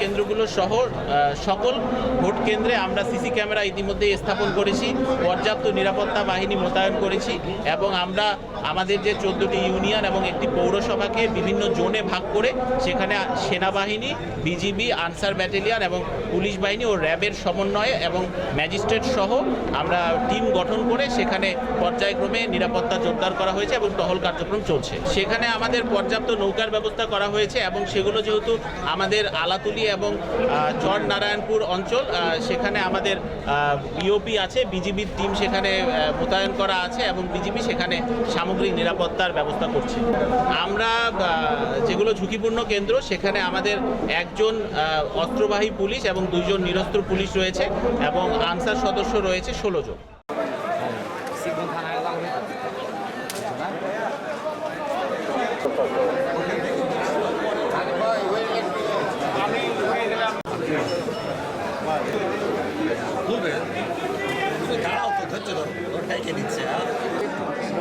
কেন্দ্রগুলো সহ সকল ভোট কেন্দ্রে আমরা সিসি ক্যামেরা ইতিমধ্যেই স্থাপন করেছি, পর্যাপ্ত নিরাপত্তা বাহিনী মোতায়েন করেছি এবং আমরা আমাদের যে 14টি ইউনিয়ন এবং একটি পৌরসভাকে বিভিন্ন জোনে ভাগ করে সেখানে সেনাবাহিনী, বিজিবি, আনসার ব্যাটালিয়ন এবং পুলিশ বাহিনী ও র্যাবের সমন্বয়ে এবং ম্যাজিস্ট্রেট সহ আমরা টিম গঠন করে সেখানে পর্যায়ক্রমে নিরাপত্তা জোরদার করা হয়েছে এবং টহল কার্যক্রম চলছে। সেখানে আমাদের পর্যাপ্ত নৌকার ব্যবস্থা করা হয়েছে এবং সেগুলো যেহেতু আমাদের আলাতুলি এবং চরনারায়ণপুর অঞ্চল, সেখানে আমাদের বিওপি আছে, বিজিবির টিম সেখানে মোতায়েন করা আছে এবং বিজিবি সেখানে সামগ্রিক নিরাপত্তার ব্যবস্থা করছে। আমরা যেগুলো ঝুঁকিপূর্ণ কেন্দ্র সেখানে আমাদের একজন অস্ত্রবাহী পুলিশ এবং 2 জন নিরস্ত্র পুলিশ রয়েছে এবং আনসার সদস্য রয়েছে 16 জন।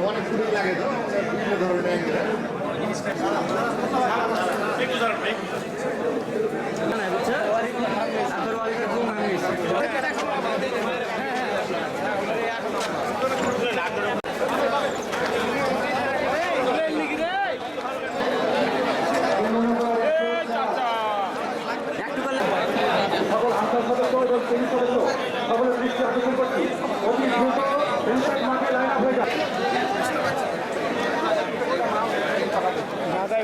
অনেক ছুটি লাগে তো বিভিন্ন ধরনের সকল আনসার সদস্য এবং পুলিশ সদস্য সকলের দৃষ্টি আকর্ষণ করছি। অতি দ্রুত সেন্টার মাঠে লাইন আপ হয়ে যায়।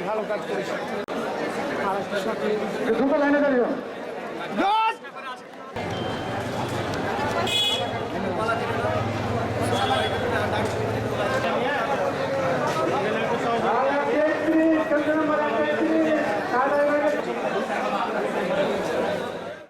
ভালো কাজ করেছে, দ্রুত লাইনে দাঁড়িয়ে